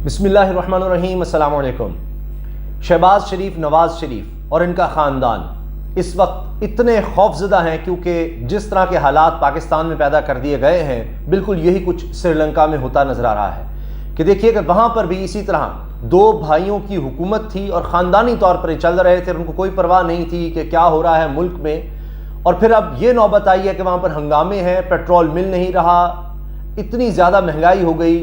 बिस्मिल्लाहिर्रहमानिर्रहीम, अस्सलाम वालेकुम। शहबाज शरीफ, नवाज शरीफ और इनका ख़ानदान इस वक्त इतने खौफजदा हैं क्योंकि जिस तरह के हालात पाकिस्तान में पैदा कर दिए गए हैं, बिल्कुल यही कुछ श्रीलंका में होता नज़र आ रहा है कि देखिए कि वहाँ पर भी इसी तरह दो भाइयों की हुकूमत थी और ख़ानदानी तौर पर चल रहे थे, उनको कोई परवाह नहीं थी कि क्या हो रहा है मुल्क में। और फिर अब ये नौबत आई है कि वहाँ पर हंगामे हैं, पेट्रोल मिल नहीं रहा, इतनी ज़्यादा महंगाई हो गई,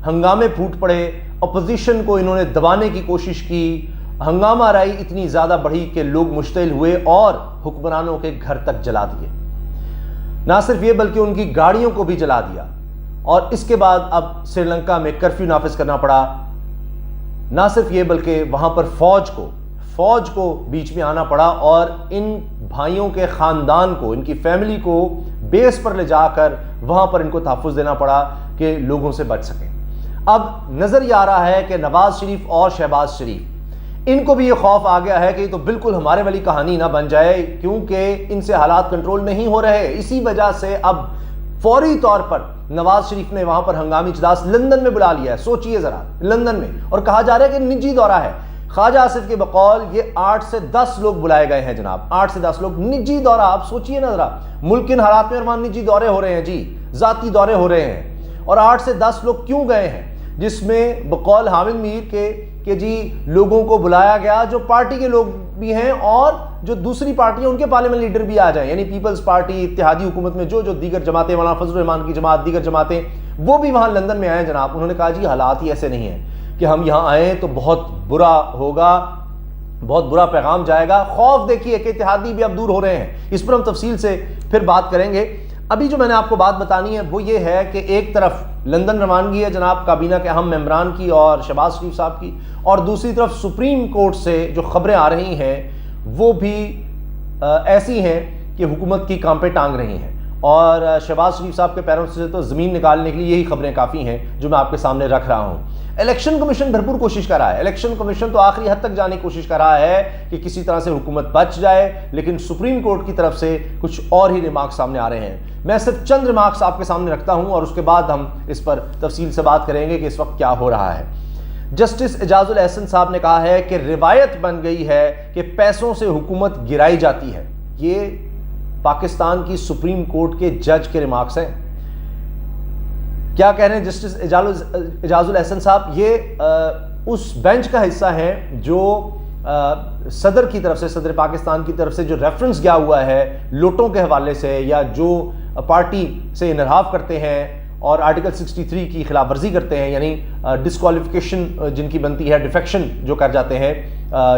हंगामे फूट पड़े, अपोजिशन को इन्होंने दबाने की कोशिश की, हंगामा राई इतनी ज़्यादा बढ़ी कि लोग मुश्तिल हुए और हुक्मरानों के घर तक जला दिए। ना सिर्फ ये बल्कि उनकी गाड़ियों को भी जला दिया। और इसके बाद अब श्रीलंका में कर्फ्यू नाफिज करना पड़ा। ना सिर्फ ये बल्कि वहाँ पर फौज को बीच में आना पड़ा और इन भाइयों के ख़ानदान को, इनकी फैमिली को बेस पर ले जाकर वहाँ पर इनको तहफ़्फ़ुज़ देना पड़ा कि लोगों से बच सकें। अब नज़र ये आ रहा है कि नवाज शरीफ और शहबाज शरीफ, इनको भी ये खौफ आ गया है कि तो बिल्कुल हमारे वाली कहानी ना बन जाए, क्योंकि इनसे हालात कंट्रोल नहीं हो रहे। इसी वजह से अब फौरी तौर पर नवाज शरीफ ने वहां पर हंगामी इजलास लंदन में बुला लिया है। सोचिए जरा, लंदन में, और कहा जा रहा है कि निजी दौरा है। ख्वाजा आसिफ के बकौल ये 8 से 10 लोग बुलाए गए हैं जनाब, 8 से 10 लोग, निजी दौरा। आप सोचिए ना जरा, मुल्क इन हालात में और वहां निजी दौरे हो रहे हैं जी, जाती दौरे हो रहे हैं। और 8 से 10 लोग क्यों गए हैं, जिसमें बकौल हामिद मीर के जी लोगों को बुलाया गया जो पार्टी के लोग भी हैं और जो दूसरी पार्टियां उनके पार्लियामेंट लीडर भी आ जाएं, यानी पीपल्स पार्टी, इत्तेहादी हुकूमत में जो दीगर जमातें, मौलाना फजल रहमान की जमात, दीगर जमातें, वो भी वहां लंदन में आए जनाब। उन्होंने कहा जी हालात ही ऐसे नहीं है कि हम यहाँ आए तो बहुत बुरा होगा, बहुत बुरा पैगाम जाएगा। खौफ देखिए कि इत्तेहादी भी अब दूर हो रहे हैं। इस पर हम तफसील से फिर बात करेंगे। अभी जो मैंने आपको बात बतानी है वो ये है कि एक तरफ लंदन रवानगी है जनाब काबीना के अहम मेंबरान की और शहबाज शरीफ साहब की, और दूसरी तरफ सुप्रीम कोर्ट से जो खबरें आ रही हैं वो भी ऐसी हैं कि हुकूमत की कांपे टांग रही हैं। और शहबाज शरीफ साहब के पैरों से तो ज़मीन निकालने के लिए यही खबरें काफ़ी हैं जो मैं आपके सामने रख रहा हूँ। इलेक्शन कमीशन भरपूर कोशिश कर रहा है, इलेक्शन कमीशन तो आखिरी हद तक जाने की कोशिश कर रहा है कि किसी तरह से हुकूमत बच जाए, लेकिन सुप्रीम कोर्ट की तरफ से कुछ और ही रिमार्क्स सामने आ रहे हैं। मैं सिर्फ चंद रिमार्क्स आपके सामने रखता हूँ और उसके बाद हम इस पर तफसील से बात करेंगे कि इस वक्त क्या हो रहा है। जस्टिस एजाजुल एहसन साहब ने कहा है कि रिवायत बन गई है कि पैसों से हुकूमत गिराई जाती है। ये पाकिस्तान की सुप्रीम कोर्ट के जज के रिमार्क्स हैं। क्या कह रहे हैं जस्टिस एजाजुल एहसन साहब? ये उस बेंच का हिस्सा है जो सदर की तरफ से, सदर पाकिस्तान की तरफ से जो रेफरेंस गया हुआ है लोटों के हवाले से, या जो पार्टी से इनहराफ करते हैं और आर्टिकल 63 की खिलाफ वर्जी करते हैं, यानी डिस्क्वालिफिकेशन जिनकी बनती है, डिफेक्शन जो कर जाते हैं,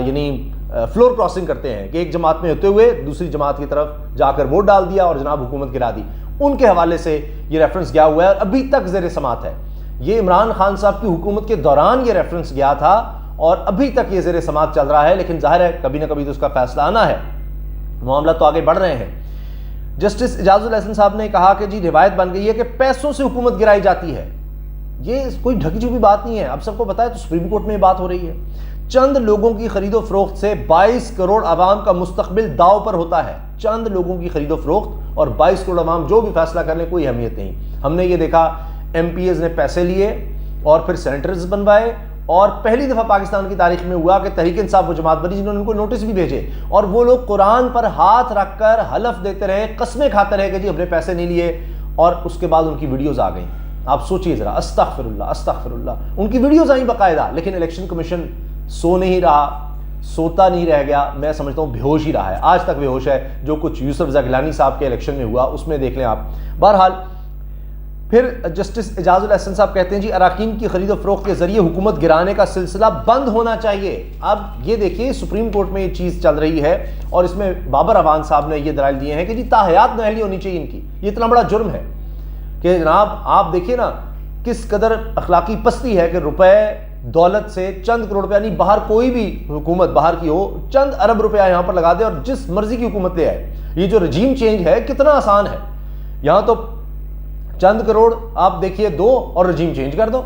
यानी फ्लोर क्रॉसिंग करते हैं कि एक जमात में होते हुए दूसरी जमात की तरफ जाकर वोट डाल दिया और जनाब हुकूमत गिरा दी, उनके हवाले से ये रेफरेंस गया हुआ है और अभी तक ज़ेर समात है। ये इमरान खान साहब की हुकूमत के दौरान ये रेफरेंस गया था और अभी तक ये ज़ेर समात चल रहा है, लेकिन जाहिर है कभी ना कभी तो उसका फैसला आना है। मामला तो आगे बढ़ रहे हैं। जस्टिस एजाजुल एहसन साहब ने कहा कि जी रिवायत बन गई है कि पैसों से हुकूमत गिराई जाती है। ये कोई ढकी छुपी बात नहीं है, अब सबको पता है। तो सुप्रीम कोर्ट में बात हो रही है। चंद लोगों की खरीदो फरोख्त से 22 करोड़ आवाम का मुस्तकबिल दाव पर होता है। चंद लोगों की खरीदो फरोख्त और 22 करोड़ आवाम जो भी फैसला कर ले, कोई अहमियत नहीं। हमने ये देखा MPs ने पैसे लिए और फिर सेनेटर्स बनवाए, और पहली दफ़ा पाकिस्तान की तारीख में हुआ कि तहरीक इंसाफ वो जमात बनी जिन्होंने उनको नोटिस भी भेजे और वो लोग कुरान पर हाथ रखकर हलफ देते रहे, कस्में खाते रहे कि जी हमने पैसे नहीं लिए, और उसके बाद उनकी वीडियोज़ आ गई। आप सोचिए ज़रा, अस्तगफिरुल्लाह अस्तगफिरुल्लाह, उनकी वीडियोज़ आई बाकायदा। लेकिन इलेक्शन कमीशन सो नहीं रहा, सोता नहीं रह गया, मैं समझता हूँ बेहोश ही रहा है, आज तक बेहोश है। जो कुछ यूसुफ ज़गलानी साहब के इलेक्शन में हुआ उसमें देख लें आप। बहरहाल फिर जस्टिस एजाजुल एहसन साहब कहते हैं जी अराकीन की खरीदो फरोख्त के जरिए हुकूमत गिराने का सिलसिला बंद होना चाहिए। अब ये देखिए सुप्रीम कोर्ट में ये चीज़ चल रही है और इसमें बाबर अवान साहब ने ये दलाइल दिए हैं कि जी ताहयात नहली होनी चाहिए इनकी। ये इतना बड़ा जुर्म है कि जनाब आप देखिए ना किस कदर अखलाकी पस्ती है कि रुपए दौलत से चंद करोड़ रुपया, नहीं बाहर कोई भी हुकूमत बाहर की हो, चंद अरब रुपया यहाँ पर लगा दे और जिस मर्जी की हुकूमत ले आए। ये जो रजीम चेंज है कितना आसान है। यहाँ तो चंद करोड़ आप देखिए दो और रजीम चेंज कर दो,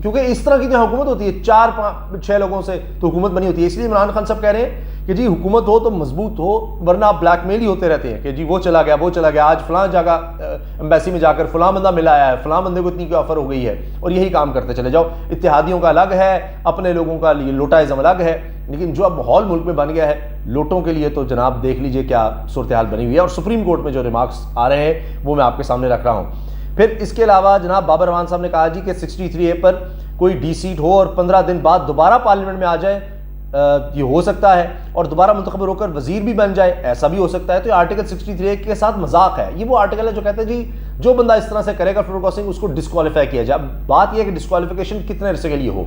क्योंकि इस तरह की जो हुकूमत होती है 4-5-6 लोगों से तो हुकूमत बनी होती है। इसलिए इमरान खान साहब कह रहे हैं कि जी हुकूमत हो तो मजबूत हो, वरना आप ब्लैकमेल ही होते रहते हैं कि जी वो चला गया, आज फलां जगह एम्बेसी में जाकर फलां बंदा मिला है, फलां बंदे को इतनी की ऑफर हो गई है, और यही काम करते चले जाओ। इत्तेहादियों का अलग है, अपने लोगों का लोटाइज्म अलग है, लेकिन जो अब माहौल मुल्क में बन गया है लोटों के लिए, तो जनाब देख लीजिए क्या सूरत हाल बनी हुई है। और सुप्रीम कोर्ट में जो रिमार्क्स आ रहे हैं वो मैं आपके सामने रख रहा हूँ। फिर इसके अलावा जनाब बाबर रहमान साहब ने कहा जी कि 63A पर कोई डी सीट हो और 15 दिन बाद दोबारा पार्लियामेंट में आ जाए, ये हो सकता है, और दोबारा मुंतखब होकर वजीर भी बन जाए, ऐसा भी हो सकता है। तो ये आर्टिकल 63A के साथ मजाक है। ये वो आर्टिकल है जो कहते हैं जी जो बंदा इस तरह से करेगा फ्लोर क्रॉसिंग उसको डिस्क्वालीफाई किया जाए। बात यह है कि डिस्क्वालिफिकेशन कितने अरसे के लिए हो,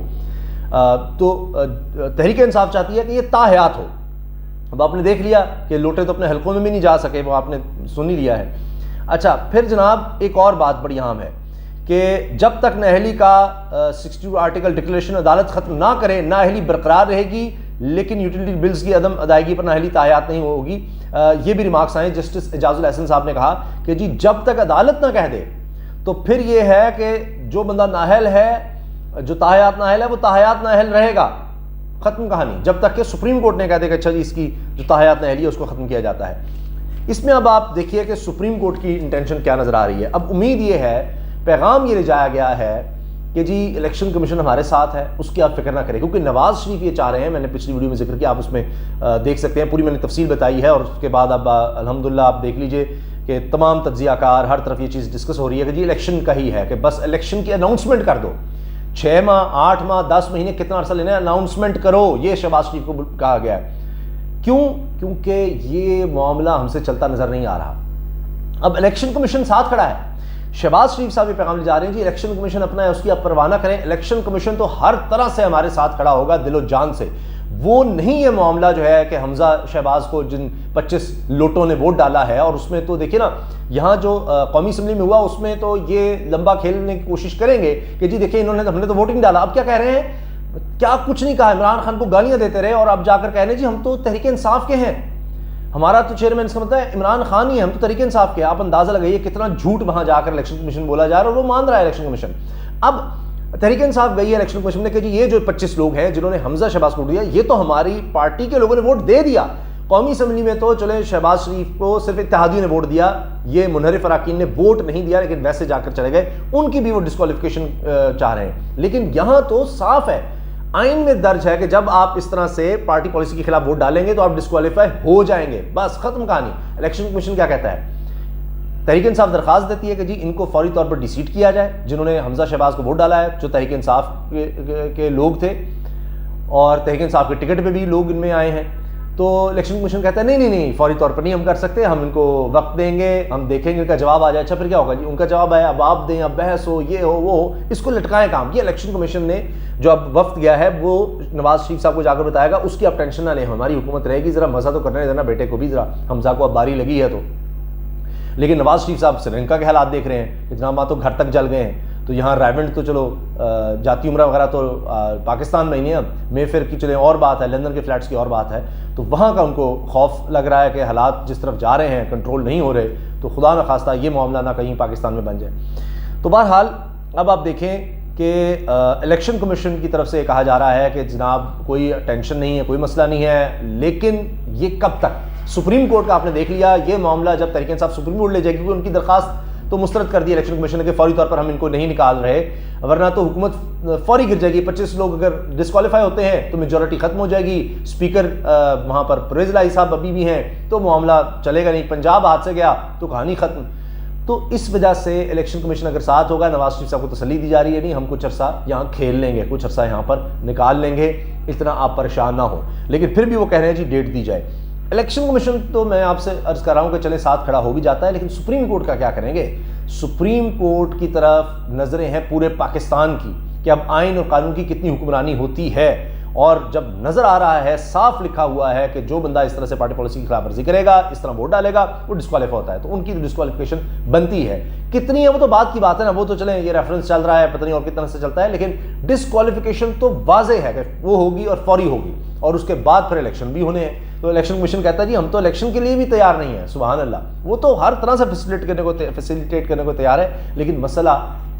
तो तहरीक इंसाफ चाहती है कि ये ताहयात हो। अब आपने देख लिया कि लोटे तो अपने हलकों में भी नहीं जा सके, वो आपने सुन ही लिया है। अच्छा, फिर जनाब एक और बात बड़ी अहम है कि जब तक नाअहली का 62 आर्टिकल डिक्लेरेशन अदालत खत्म ना करे, नाअहली बरकरार रहेगी, लेकिन यूटिलिटी बिल्स की अदम अदायगी पर नाअहली ताहयात नहीं होगी। ये भी रिमार्क्स आए। जस्टिस एजाजुल एहसन साहब ने कहा कि जी जब तक अदालत ना कह दे तो फिर ये है कि जो बंदा नाअहल है, जो ताहयात नाअहल है, वो ताहयात नाअहल रहेगा, खत्म कहानी, जब तक कि सुप्रीम कोर्ट ने कह दे कि अच्छा जी इसकी जो ताहयात नाअहली है उसको खत्म किया जाता है। इसमें अब आप देखिए कि सुप्रीम कोर्ट की इंटेंशन क्या नजर आ रही है। अब उम्मीद ये है, पैगाम ये ले जाया गया है कि जी इलेक्शन कमीशन हमारे साथ है, उसकी आप फिक्र ना करें, क्योंकि नवाज शरीफ ये चाह रहे हैं, मैंने पिछली वीडियो में जिक्र किया, आप उसमें देख सकते हैं, पूरी मैंने तफसील बताई है। और उसके बाद अब अल्हम्दुलिल्लाह आप देख लीजिए कि तमाम तज्जियाकार हर तरफ ये चीज़ डिस्कस हो रही है कि जी इलेक्शन का ही है, कि बस इलेक्शन की अनाउंसमेंट कर दो, 6 माह 8 माह 10 महीने कितना अर्सा लेना है, अनाउंसमेंट करो, ये शहबाज शरीफ को कहा गया है। क्यों? क्योंकि ये मामला हमसे चलता नजर नहीं आ रहा। अब इलेक्शन कमीशन साथ खड़ा है, शहबाज शरीफ साहब ये पैगाम ले जा रहे हैं जी इलेक्शन कमीशन अपना है, उसकी आप परवाह ना करें, इलेक्शन कमीशन तो हर तरह से हमारे साथ खड़ा होगा, दिलो जान से। वो नहीं ये मामला जो है कि हमजा शहबाज को जिन 25 लोटों ने वोट डाला है, और उसमें तो देखिए ना, यहाँ जो कौमी असम्बली में हुआ उसमें तो ये लंबा खेलने की कोशिश करेंगे कि जी देखिए हमने तो वोटिंग डाला। अब क्या कह रहे हैं, क्या कुछ नहीं कहा, इमरान खान को गालियां देते रहे, और अब जाकर कह रहे हैं जी हम तो तहरीक इंसाफ के हैं, हमारा तो चेयरमैन इसका मतलब है इमरान खान ही है, हम तो तहरीक इंसाफ के। आप अंदाजा लगाइए कितना झूठ वहां जाकर इलेक्शन कमीशन बोला जा रहा है, और वो मान रहा है इलेक्शन कमीशन। अब तहरीक इंसाफ गई है इलेक्शन कमीशन ने कि जी ये जो 25 लोग हैं जिन्होंने हमजा शहबाज को वोट दिया, ये तो हमारी पार्टी के लोगों ने वोट दे दिया। कौमी असम्बली में तो चले शहबाज शरीफ को सिर्फ इत्तेहादियों ने वोट दिया, ये मुनहरिफ अराकीन ने वोट नहीं दिया, लेकिन वैसे जाकर चले गए, उनकी भी वो डिस्क्वालिफिकेशन चाह रहे हैं। लेकिन यहां तो साफ है, आइन में दर्ज है कि जब आप इस तरह से पार्टी पॉलिसी के खिलाफ वोट डालेंगे तो आप डिस्क्वालीफाई हो जाएंगे, बस खत्म कहानी। इलेक्शन कमीशन क्या कहता है, तहरीक इंसाफ दरखास्त देती है कि जी इनको फौरी तौर पर डिसीट किया जाए, जिन्होंने हमजा शहबाज को वोट डाला है, जो तहरीक इंसाफ के लोग थे, और तहरीक इंसाफ के टिकट पे भी लोग इनमें आए हैं। तो इलेक्शन कमीशन कहता है नहीं, फौरी तौर पर नहीं हम कर सकते, हम इनको वक्त देंगे, हम देखेंगे इनका जवाब आ जाए। अच्छा फिर क्या होगा जी, उनका जवाब आया, अब आप दें, अब बहस हो, ये हो वो हो, इसको लटकाएं काम। ये इलेक्शन कमीशन ने जो अब वक्त गया है वो नवाज शरीफ साहब को जाकर बताएगा, उसकी आप टेंशन ना लें, हमारी हुकूमत रहेगी, जरा मजा तो करने देना बेटे को भी, जरा हमजा को अब बारी लगी है तो। लेकिन नवाज शरीफ साहब श्रीलंका के हालात देख रहे हैं, इतना माँ तो घर तक जल गए हैं, तो यहाँ राइवेंट तो चलो जाती उम्रा वगैरह तो पाकिस्तान में ही नहीं है, अब मेफेयर की चले और बात है, लंदन के फ्लैट्स की और बात है, तो वहाँ का उनको खौफ लग रहा है कि हालात जिस तरफ जा रहे हैं कंट्रोल नहीं हो रहे, तो खुदा न खास्ता ये मामला ना कहीं पाकिस्तान में बन जाए। तो बहरहाल अब आप देखें कि इलेक्शन कमीशन की तरफ से कहा जा रहा है कि जनाब कोई टेंशन नहीं है, कोई मसला नहीं है, लेकिन ये कब तक। सुप्रीम कोर्ट का आपने देख लिया, ये मामला जब तहरीक इंसाफ सुप्रीम कोर्ट ले जाएगी, क्योंकि उनकी दरखास्त तो मुस्तरद कर दी इलेक्शन कमीशन ने कि फौरी तौर पर हम इनको नहीं निकाल रहे, वरना तो हुकूमत फौरी गिर जाएगी। 25 लोग अगर डिस्क्वालीफाई होते हैं तो मेजोरिटी खत्म हो जाएगी, स्पीकर वहां पर परवेज इलाही साहब अभी भी हैं, तो मामला चलेगा नहीं, पंजाब हाथ से गया तो कहानी खत्म। तो इस वजह से इलेक्शन कमीशन अगर साथ होगा, नवाज शरीफ साहब को तसल्ली दी जा रही है, नहीं हम कुछ अर्सा यहाँ खेल लेंगे, कुछ अर्सा यहाँ पर निकाल लेंगे, इतना आप परेशान ना हो। लेकिन फिर भी वो कह रहे हैं जी डेट दी जाए। इलेक्शन कमीशन तो मैं आपसे अर्ज कर रहा हूं कि चले साथ खड़ा हो भी जाता है, लेकिन सुप्रीम कोर्ट का क्या करेंगे। सुप्रीम कोर्ट की तरफ नजरें हैं पूरे पाकिस्तान की कि अब आइन और कानून की कितनी हुक्मरानी होती है, और जब नजर आ रहा है, साफ लिखा हुआ है कि जो बंदा इस तरह से पार्टी पॉलिसी की खिलाफ वर्जी करेगा, इस तरह वोट डालेगा, वो डिस्क्वालीफाई होता है, तो उनकी डिस्क्वालिफिकेशन बनती है। कितनी है वो तो बात की बात है ना, वो तो चले ये रेफरेंस चल रहा है, पता नहीं और कितना से चलता है, लेकिन डिस्क्वालिफिकेशन तो वाजे है कि वो होगी और फौरी होगी, और उसके बाद फिर इलेक्शन भी होने हैं। तो इलेक्शन कमीशन कहता है जी हम तो इलेक्शन के लिए भी तैयार नहीं है, सुभान अल्लाह, वो तो हर तरह से फैसिलिटेट करने को तैयार है, लेकिन मसला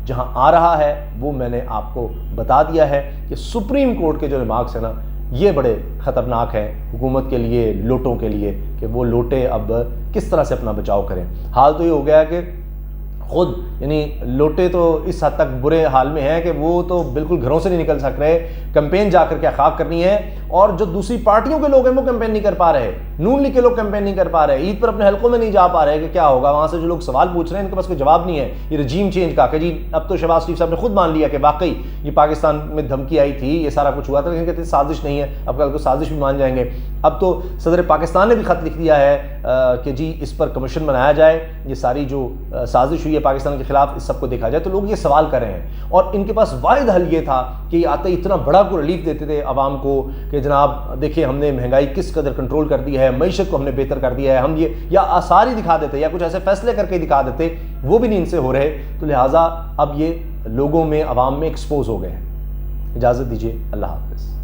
जहां आ रहा है वो मैंने आपको बता दिया है कि सुप्रीम कोर्ट के जो रिमार्क्स है ना, ये बड़े ख़तरनाक हैं हुकूमत के लिए, लोटों के लिए, कि वो लोटे अब किस तरह से अपना बचाव करें। हाल तो ये हो गया कि खुद यानी लोटे तो इस हद तक बुरे हाल में हैं कि वो तो बिल्कुल घरों से नहीं निकल सक रहे, कैंपेन जाकर क्या खाक करनी है, और जो दूसरी पार्टियों के लोग हैं वो कैंपेन नहीं कर पा रहे, नून लीग के लोग कैंपेन नहीं कर पा रहे, ईद पर अपने हलकों में नहीं जा पा रहे कि क्या होगा। वहाँ से जो लोग सवाल पूछ रहे हैं इनके पास कोई जवाब नहीं है ये रजीम चेंज का, कि जी अब तो शहबाज शरीफ साहब ने खुद मान लिया कि वाकई ये पाकिस्तान में धमकी आई थी, ये सारा कुछ हुआ था, लेकिन कहते साजिश नहीं है, अब कल को साजिश भी मान जाएंगे। अब तो सदर पाकिस्तान ने भी खत लिख दिया है कि जी इस पर कमीशन बनाया जाए, ये सारी जो साजिश हुई है पाकिस्तान के खिलाफ इस सबको देखा जाए। तो लोग ये सवाल कर रहे हैं, और इनके पास वाहिद हल ये था कि आते इतना बड़ा को रिलीफ देते थे आवाम को कि जनाब देखिए हमने महंगाई किस कदर कंट्रोल कर दी है, मईशत को हमने बेहतर कर दिया है, हम ये या आसार ही दिखा देते या कुछ ऐसे फैसले करके दिखा देते, वो भी नहीं इनसे हो रहे। तो लिहाजा अब ये लोगों में, आवाम में एक्सपोज हो गए हैं। इजाज़त दीजिए, अल्लाह हाफ़िज़।